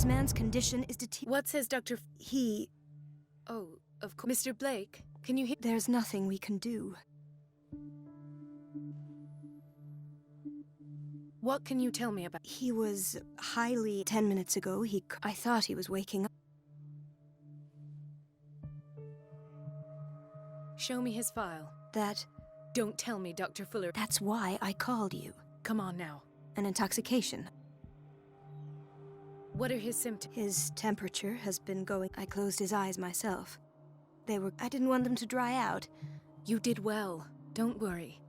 This man's condition is What says Dr. He... Oh, of course. Mr. Blake, can you hear? There's nothing we can do. What can you tell me about? He was highly... 10 minutes ago, I thought he was waking up. Show me his file. That... Don't tell me, Dr. Fuller. That's why I called you. Come on now. An intoxication. What are his symptoms? His temperature has been going... I closed his eyes myself. I didn't want them to dry out. You did well. Don't worry.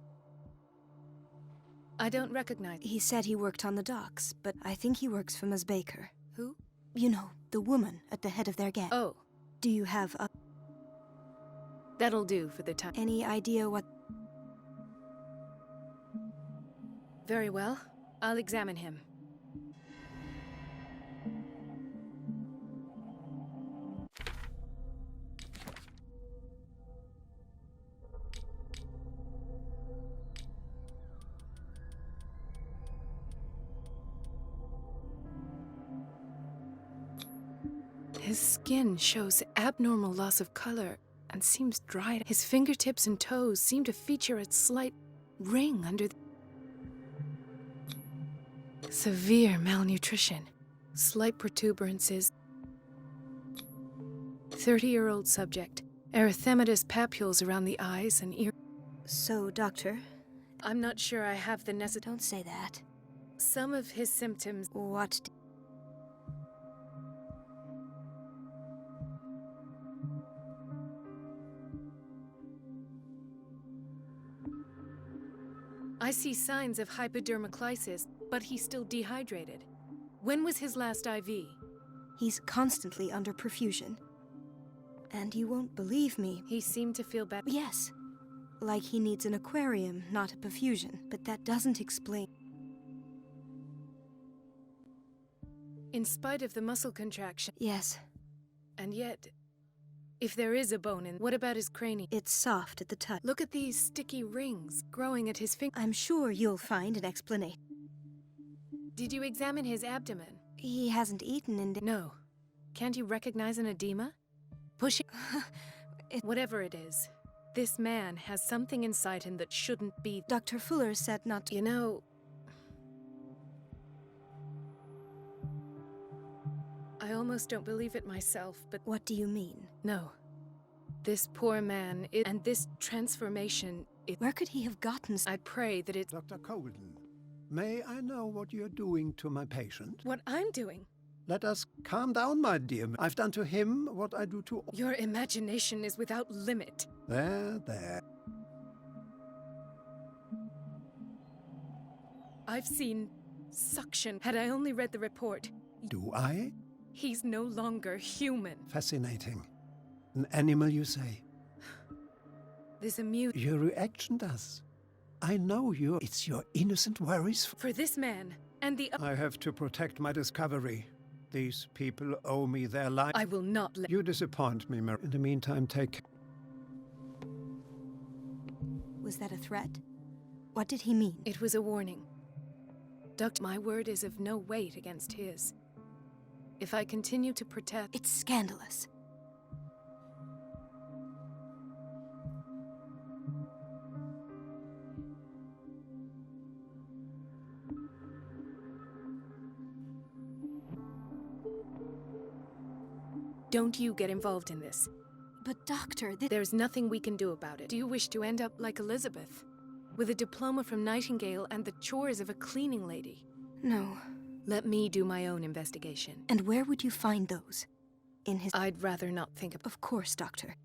I don't recognize... He said he worked on the docks, but I think he works for Ms. Baker. Who? You know, the woman at the head of their gang. Oh. Do you have a... That'll do for the time. Any idea what... Very well. I'll examine him. His skin shows abnormal loss of color and seems dried. His fingertips and toes seem to feature a slight ring under the... Severe malnutrition. Slight protuberances. 30-year-old subject. Erythematous papules around the eyes and ear... So, doctor... I'm not sure I have the necessary... Don't say that. Some of his symptoms... What... I see signs of hypodermoclysis, but he's still dehydrated. When was his last IV? He's constantly under perfusion. And you won't believe me. He seemed to feel better. Yes. Like he needs an aquarium, not a perfusion. But that doesn't explain... In spite of the muscle contraction. Yes. And yet, if there is a bone in... What about his cranium? It's soft at the touch. Look at these sticky rings growing at his finger. I'm sure you'll find an explanation. Did you examine his abdomen? He hasn't eaten in... No. Can't you recognize an edema? Pushing... Whatever it is, this man has something inside him that shouldn't be... Dr. Fuller said not to... You know... I almost don't believe it myself, but... What do you mean? No. This poor man is... And this transformation... Where could he have gotten... I pray that it's... Dr. Colden, may I know what you're doing to my patient? What I'm doing? Let us calm down, my dear. I've done to him what I do to... Your imagination is without limit. There. I've seen... suction. Had I only read the report... Do I? He's no longer human. Fascinating. An animal, you say? This amused... Your reaction does. I know it's your innocent worries. For this man, and the... I have to protect my discovery. These people owe me their life. I will not let... You disappoint me, Mary. In the meantime, take... Was that a threat? What did he mean? It was a warning. Doctor, my word is of no weight against his. If I continue to protect... It's scandalous. Don't you get involved in this. But doctor, There's nothing we can do about it. Do you wish to end up like Elizabeth? With a diploma from Nightingale and the chores of a cleaning lady? No. Let me do my own investigation. And where would you find those? In his... I'd rather not think of... Of course, doctor.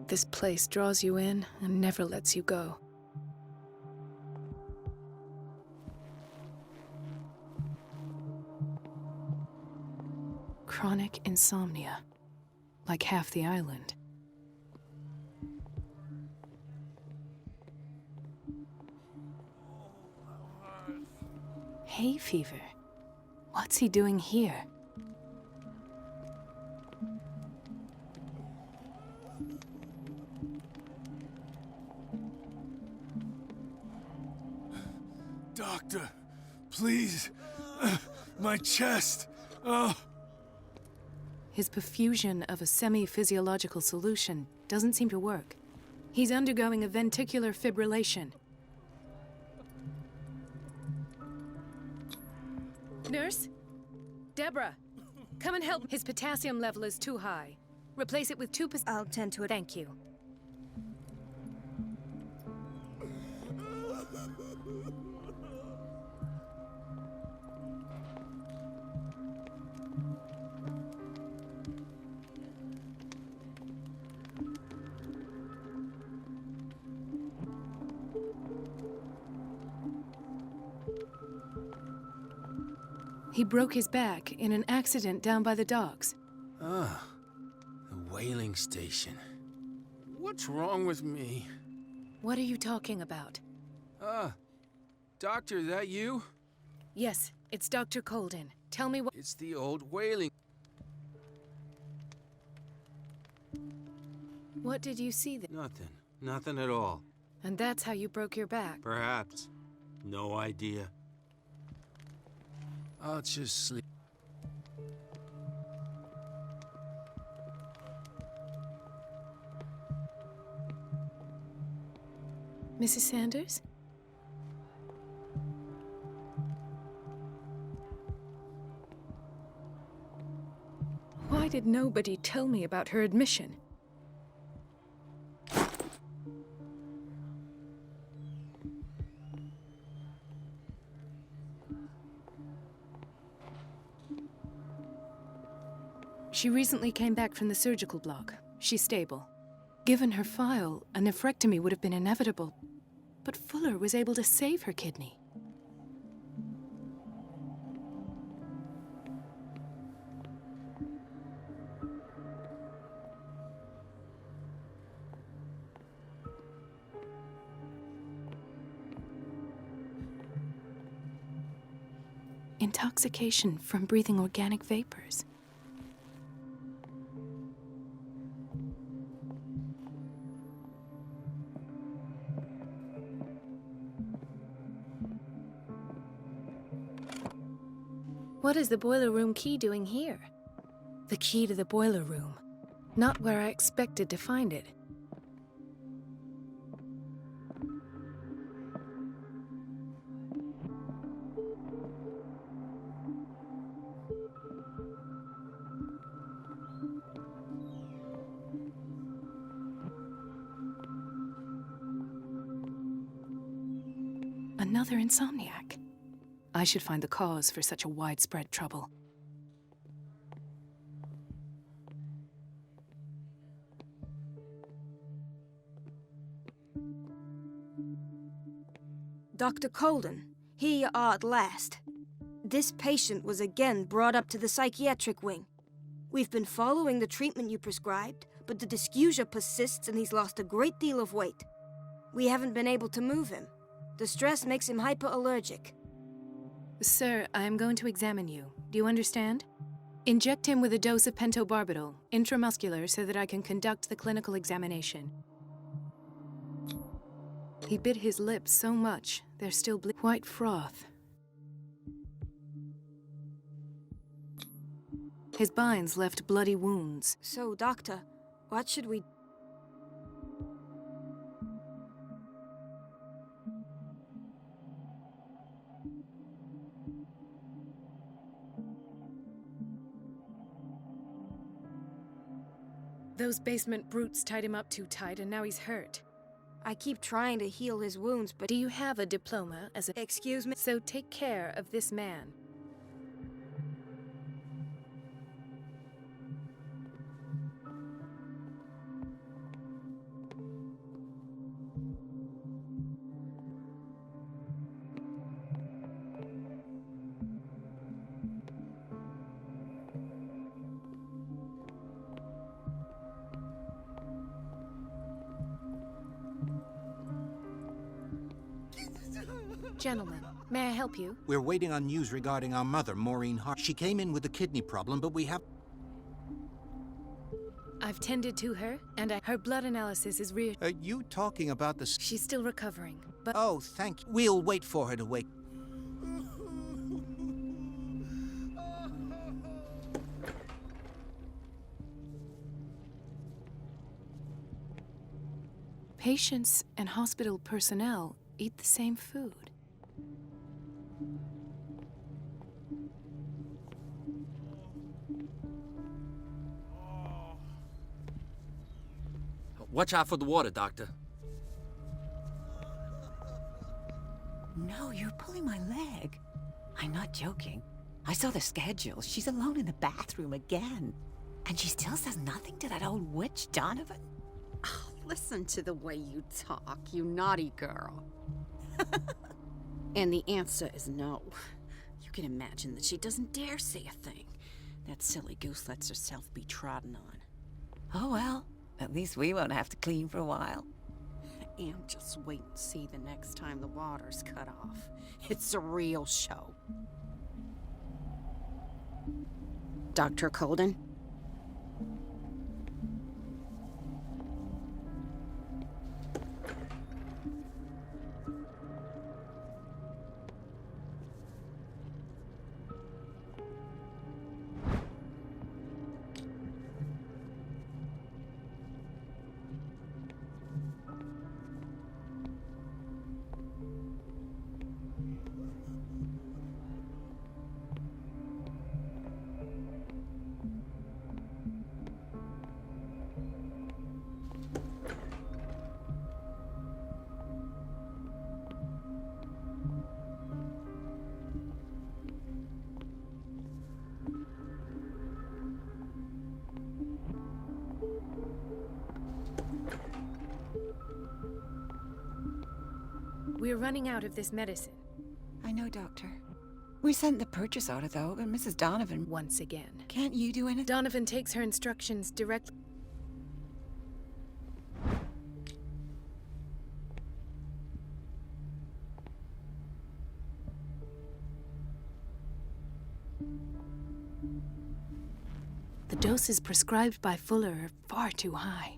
This place draws you in and never lets you go. Chronic insomnia. Like half the island. Hay fever. What's he doing here? Doctor, please. My chest. Oh. His perfusion of a semi-physiological solution doesn't seem to work. He's undergoing a ventricular fibrillation. Nurse? Deborah, come and help. His potassium level is too high. Replace it with 2%. I'll tend to it. Thank you. He broke his back in an accident down by the docks. Ah, the whaling station. What's wrong with me? What are you talking about? Doctor, that you? Yes, it's Dr. Colden. Tell me what— It's the old whaling. What did you see then? Nothing. Nothing at all. And that's how you broke your back. Perhaps. No idea. I'll just sleep. Mrs. Sanders? Why did nobody tell me about her admission? She recently came back from the surgical block. She's stable. Given her file, a nephrectomy would have been inevitable. But Fuller was able to save her kidney. Intoxication from breathing organic vapors. What is the boiler room key doing here? The key to the boiler room. Not where I expected to find it. Another insomniac. I should find the cause for such a widespread trouble. Dr. Colden, here you are at last. This patient was again brought up to the psychiatric wing. We've been following the treatment you prescribed, but the dysgeusia persists and he's lost a great deal of weight. We haven't been able to move him. The stress makes him hyperallergic. Sir, I am going to examine you. Do you understand? Inject him with a dose of pentobarbital, intramuscular, so that I can conduct the clinical examination. He bit his lips so much, they're still white froth. His binds left bloody wounds. So, Doctor, what should we... Those basement brutes tied him up too tight, and now he's hurt. I keep trying to heal his wounds, but... Do you have a diploma as a... Excuse me? So take care of this man. Gentlemen, may I help you? We're waiting on news regarding our mother, Maureen Hart. She came in with a kidney problem, but we have... I've tended to her, and her blood analysis is Are you talking about the... She's still recovering, but... Oh, thank you. We'll wait for her to wake... Patients and hospital personnel eat the same food. Watch out for the water, Doctor. No, you're pulling my leg. I'm not joking. I saw the schedule. She's alone in the bathroom again. And she still says nothing to that old witch, Donovan? Oh, listen to the way you talk, you naughty girl. And the answer is no. You can imagine that she doesn't dare say a thing. That silly goose lets herself be trodden on. Oh, well. At least we won't have to clean for a while. And just wait and see the next time the water's cut off. It's a real show. Dr. Colden? We're running out of this medicine. I know, Doctor. We sent the purchase order, though, but Mrs. Donovan... Once again. Can't you do anything? Donovan takes her instructions directly. The doses prescribed by Fuller are far too high.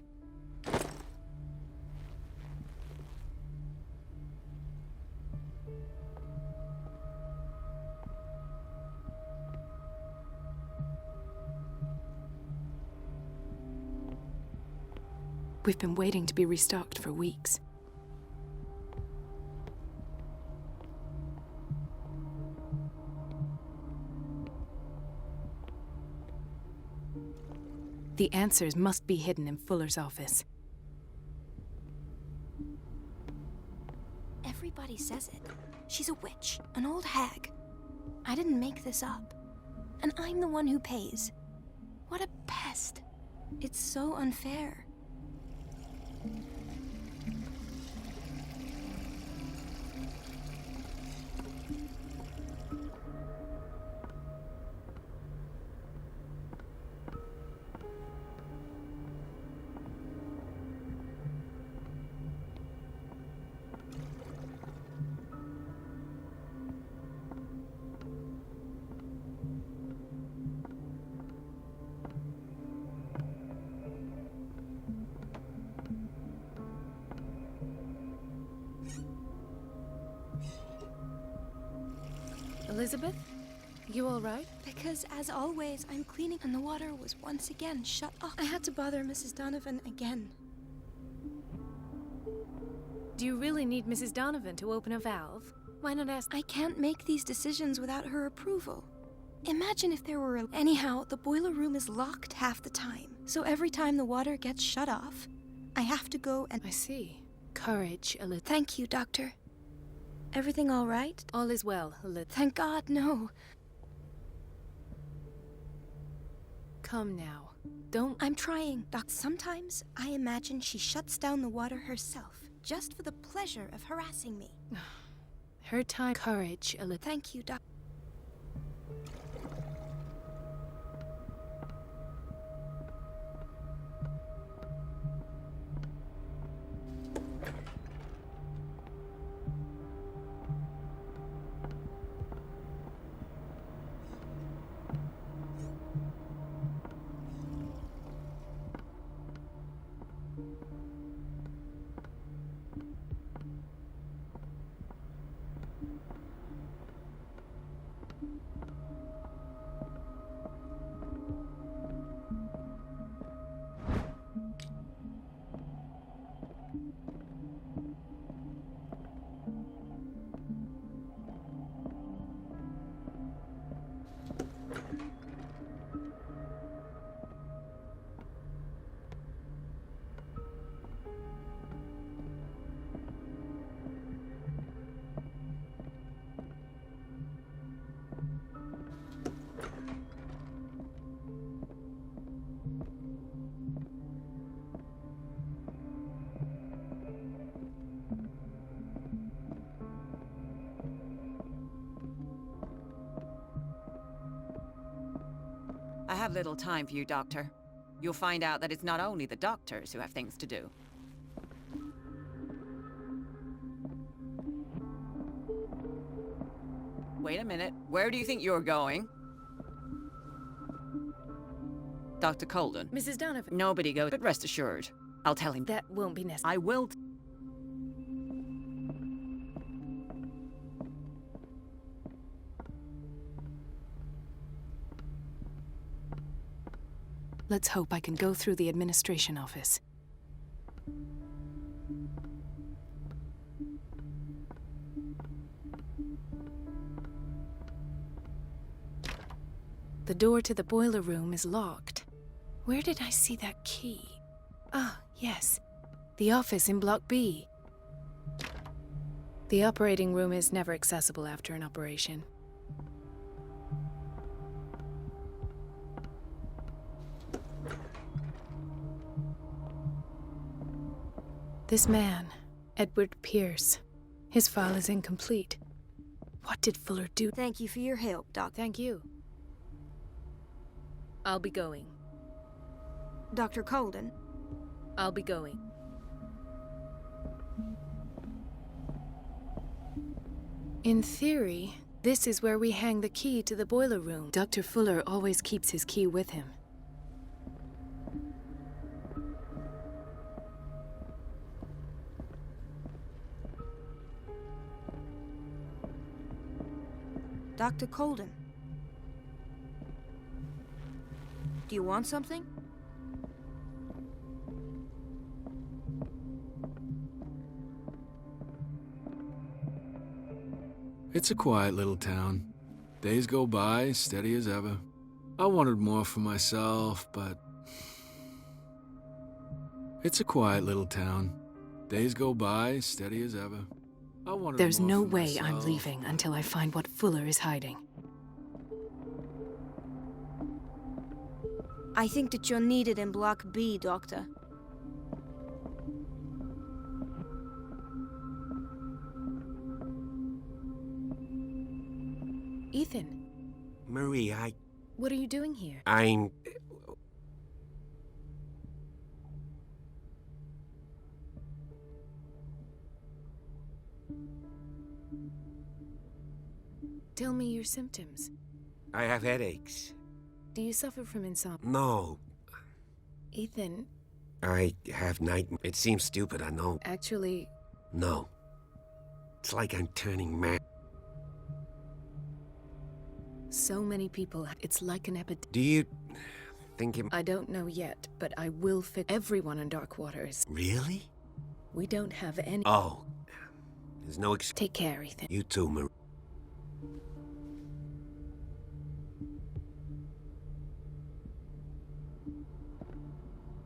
We've been waiting to be restocked for weeks. The answers must be hidden in Fuller's office. Everybody says it. She's a witch, an old hag. I didn't make this up. And I'm the one who pays. What a pest. It's so unfair. Elizabeth? You all right? Because, as always, I'm cleaning and the water was once again shut off. I had to bother Mrs. Donovan again. Do you really need Mrs. Donovan to open a valve? Why not ask... I can't make these decisions without her approval. Imagine if there were a... Anyhow, the boiler room is locked half the time. So every time the water gets shut off, I have to go and... I see. Courage, Elizabeth. Thank you, Doctor. Everything all right? All is well, Elizabeth. Thank God, no. Come now. Don't... I'm trying, Doc. Sometimes I imagine she shuts down the water herself, just for the pleasure of harassing me. Her time... Courage, Elizabeth. Thank you, Doc. I have little time for you, Doctor. You'll find out that it's not only the doctors who have things to do. Wait a minute. Where do you think you're going? Dr. Colden. Mrs. Donovan. Nobody goes, but rest assured, I'll tell him. That won't be necessary. I will. Let's hope I can go through the administration office. The door to the boiler room is locked. Where did I see that key? Ah, yes. The office in Block B. The operating room is never accessible after an operation. This man, Edward Pierce, his file is incomplete. What did Fuller do? Thank you for your help, Doc. Thank you. I'll be going. Dr. Colden. I'll be going. In theory, this is where we hang the key to the boiler room. Dr. Fuller always keeps his key with him. Dr. Colden. Do you want something? It's a quiet little town. Days go by, steady as ever. I wanted more for myself, but... It's a quiet little town. Days go by, steady as ever. I wanted There's more no for way I'm myself, leaving until I find what Fuller is hiding. I think that you're needed in Block B, Doctor. Ethan, Marie, what are you doing here? I'm... Tell me your symptoms. I have headaches. Do you suffer from insomnia? No, Ethan, I have nightmares. It seems stupid, I know. actually, No. It's like I'm turning mad. so many people, it's like an epidemic. Do you think it... I don't know yet, but I will fix everyone in Dark Waters. Really? We don't have any... Oh. There's no excuse. Take care, Ethan. You too, Marie.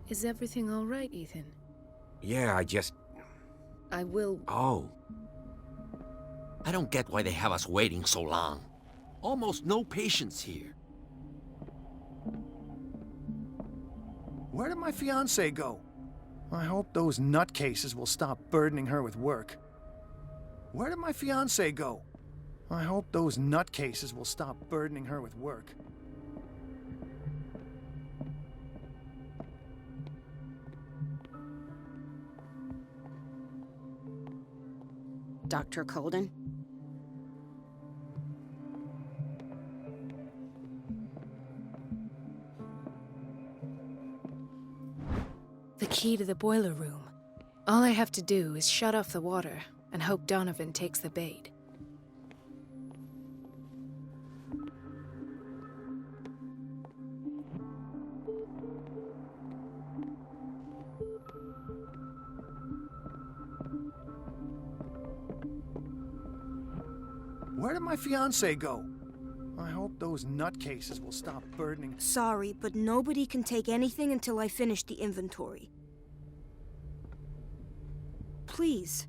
Is everything all right, Ethan? Yeah, I just... I will... Oh. I don't get why they have us waiting so long. Almost no patients here. Where did my fiancée go? I hope those nutcases will stop burdening her with work. Where did my fiancée go? I hope those nutcases will stop burdening her with work. Dr. Colden? The key to the boiler room. All I have to do is shut off the water and hope Donovan takes the bait. Where did my fiancé go? I hope those nutcases will stop burdening. Sorry, but nobody can take anything until I finish the inventory. Please,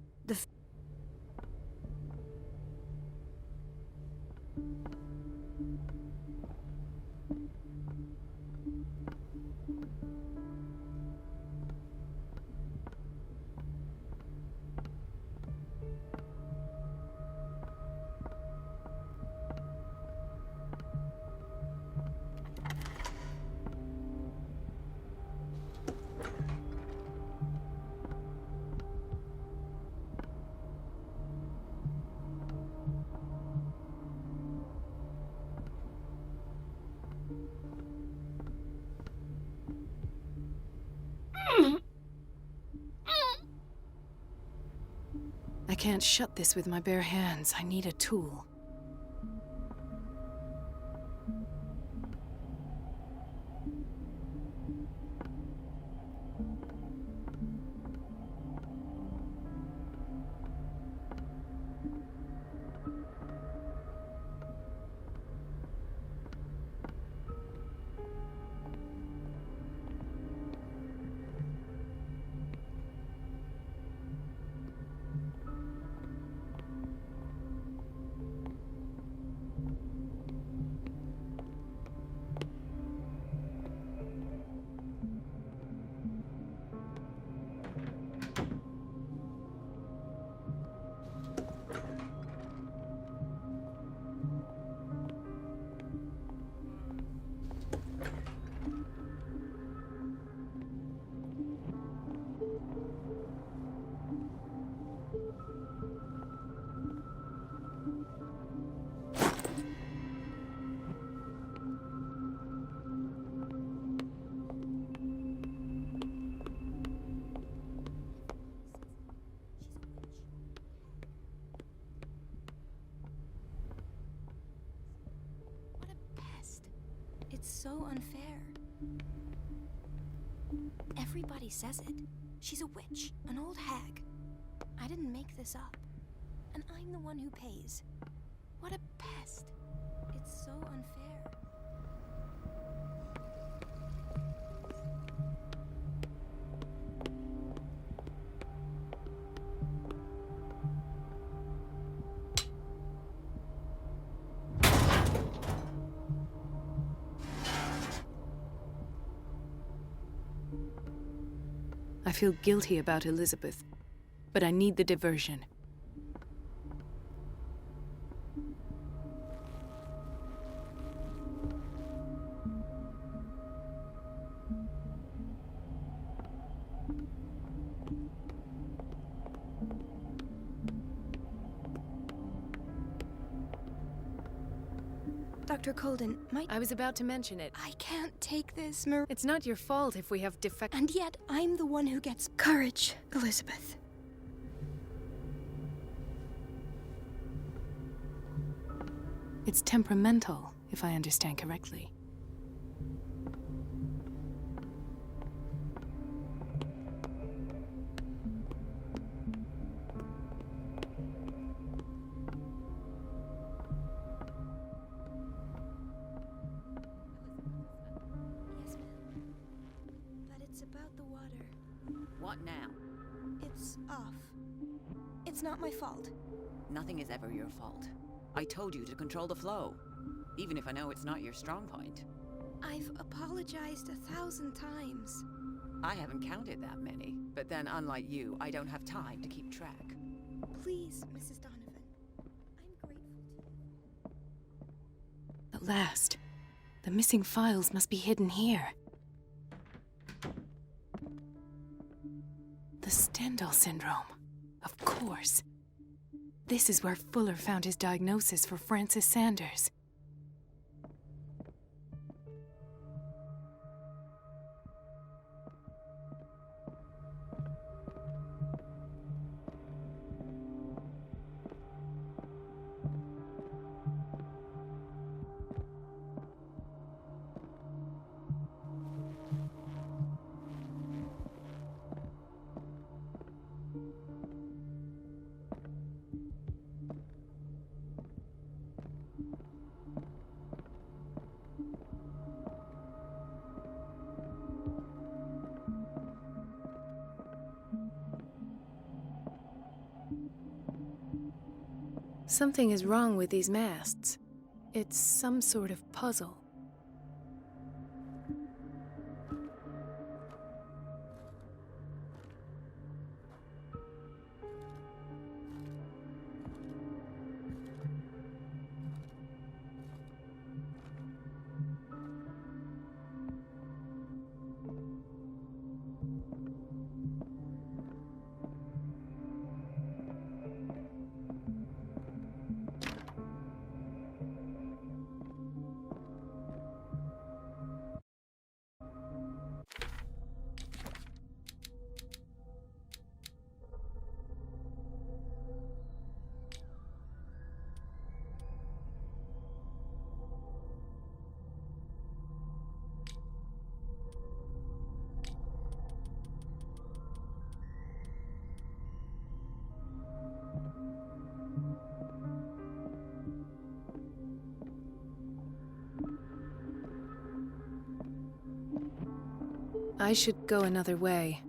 I can't shut this with my bare hands. I need a tool. it's so unfair. Everybody says it. She's a witch, an old hag. I didn't make this up. And I'm the one who pays. What a pest. It's so unfair. I feel guilty about Elizabeth, but I need the diversion. Dr. Colden, I was about to mention it. I can't take this, Mar- It's not your fault if we have defect. And yet, I'm the one who gets courage, Elizabeth. It's temperamental, if I understand correctly. Yes, ma'am. But it's about the water. What now? It's off. It's not my fault. Nothing is ever your fault. I told you to control the flow, even if I know it's not your strong point. I've apologized 1,000 times. I haven't counted that many, but then unlike you, I don't have time to keep track. Please, Mrs. Donovan. I'm grateful to you. At last, the missing files must be hidden here. The Stendhal syndrome. Of course. This is where Fuller found his diagnosis for Francis Sanders. Something is wrong with these masts. It's some sort of puzzle. I should go another way.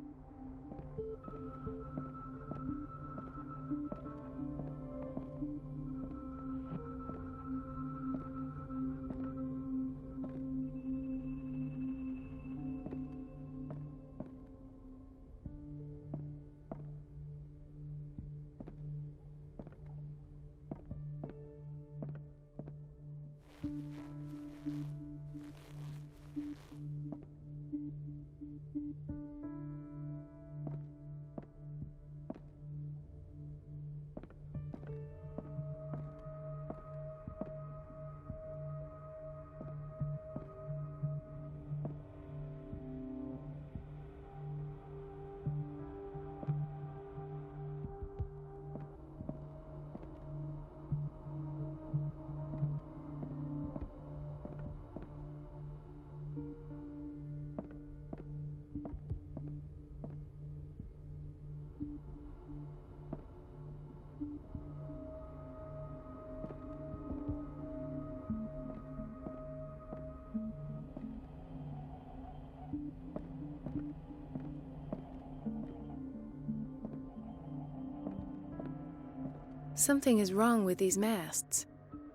Something is wrong with these masts.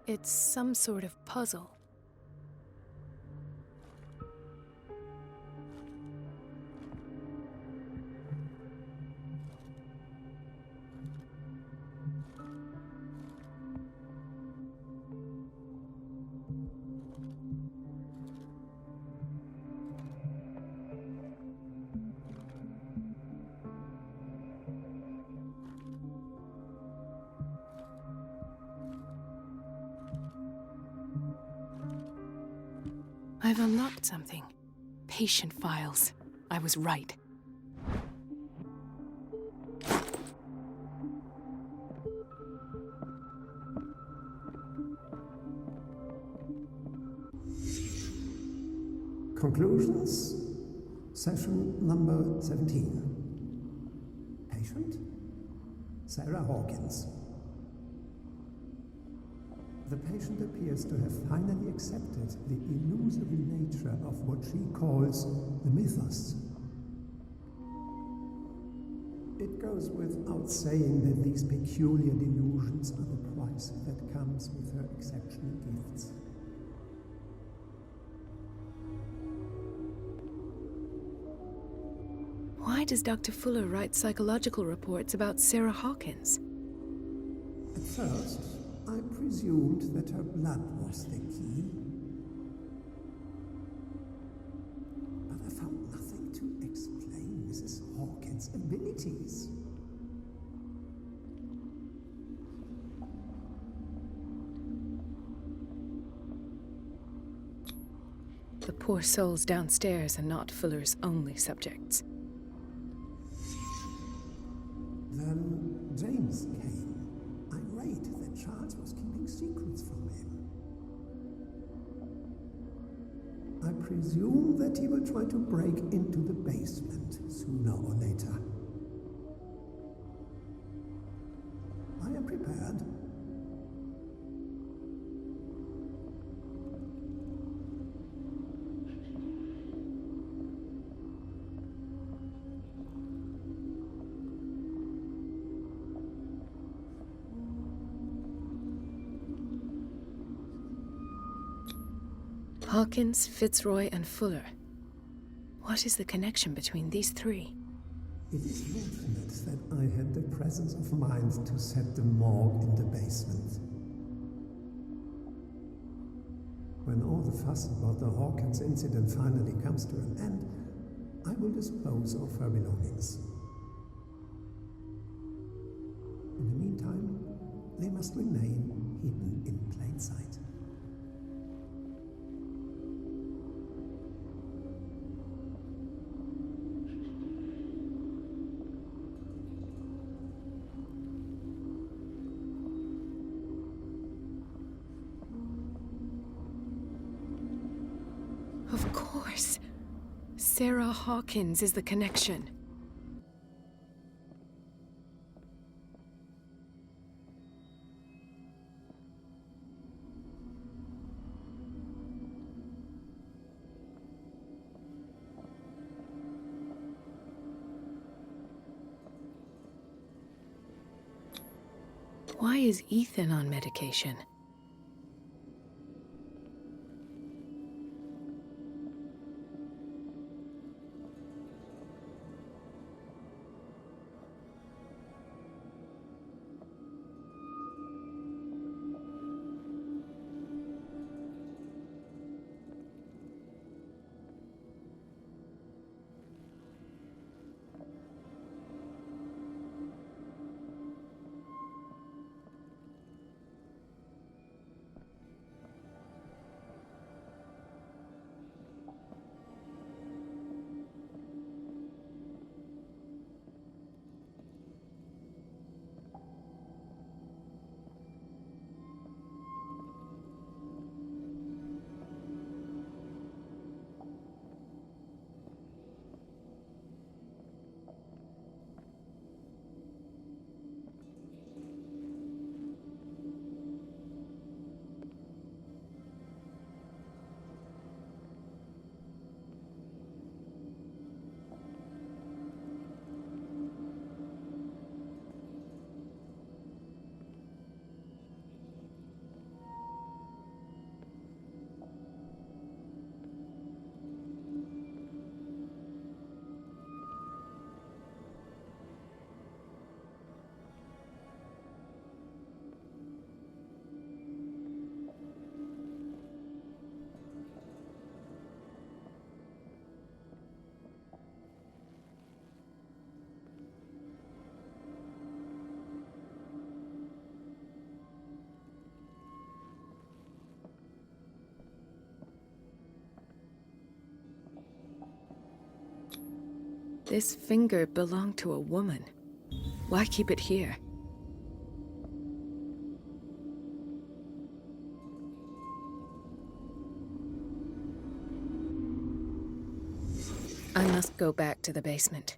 It's some sort of puzzle. I've unlocked something. Patient files. I was right. Conclusions. Session number 17. Patient? Sarah Hawkins. The patient appears to have finally accepted the illusory nature of what she calls the mythos. It goes without saying that these peculiar delusions are the price that comes with her exceptional gifts. Why does Dr. Fuller write psychological reports about Sarah Hawkins? At first, I presumed that her blood was the key. But I found nothing to explain Mrs. Hawkins' abilities. The poor souls downstairs are not Fuller's only subjects. Then James came, irate that Charles was keeping secrets from him. I presume that he will try to break into the basement sooner or later. I am prepared. Hawkins, Fitzroy, and Fuller. What is the connection between these three? It is fortunate that I had the presence of mind to set the morgue in the basement. When all the fuss about the Hawkins incident finally comes to an end, I will dispose of her belongings. In the meantime, they must remain hidden in plain sight. Of course. Sarah Hawkins is the connection. Why is Ethan on medication? This finger belonged to a woman. Why keep it here? I must go back to the basement.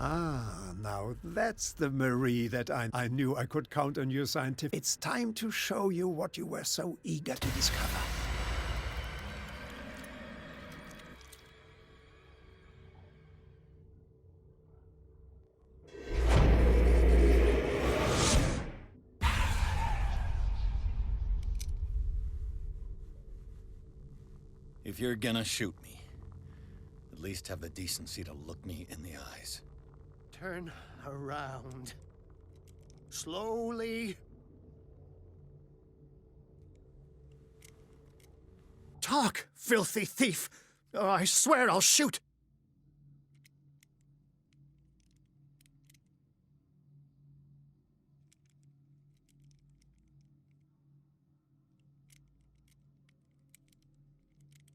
Ah, now that's the Marie that I knew I could count on your scientific. It's time to show you what you were so eager to discover. If you're gonna shoot me, at least have the decency to look me in the eyes. Turn around. Slowly. Talk, filthy thief! Oh, I swear I'll shoot!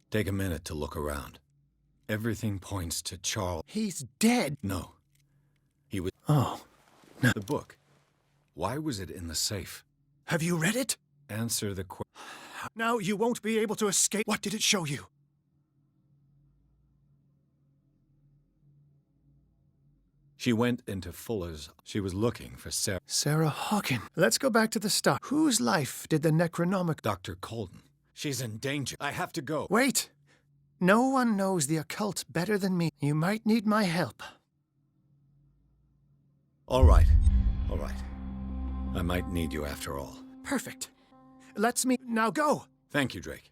Take a minute to look around. Everything points to Charles. He's dead! No. He was... Oh. No. The book. Why was it in the safe? Have you read it? Answer the question. Now you won't be able to escape. What did it show you? She went into Fuller's. She was looking for Sarah. Sarah Hawkins. Let's go back to the start. Whose life did the Necronomicon... Dr. Colden. She's in danger. I have to go. Wait! No one knows the occult better than me. You might need my help. All right. All right. I might need you after all. Perfect. Let's meet. Now go! Thank you, Drake.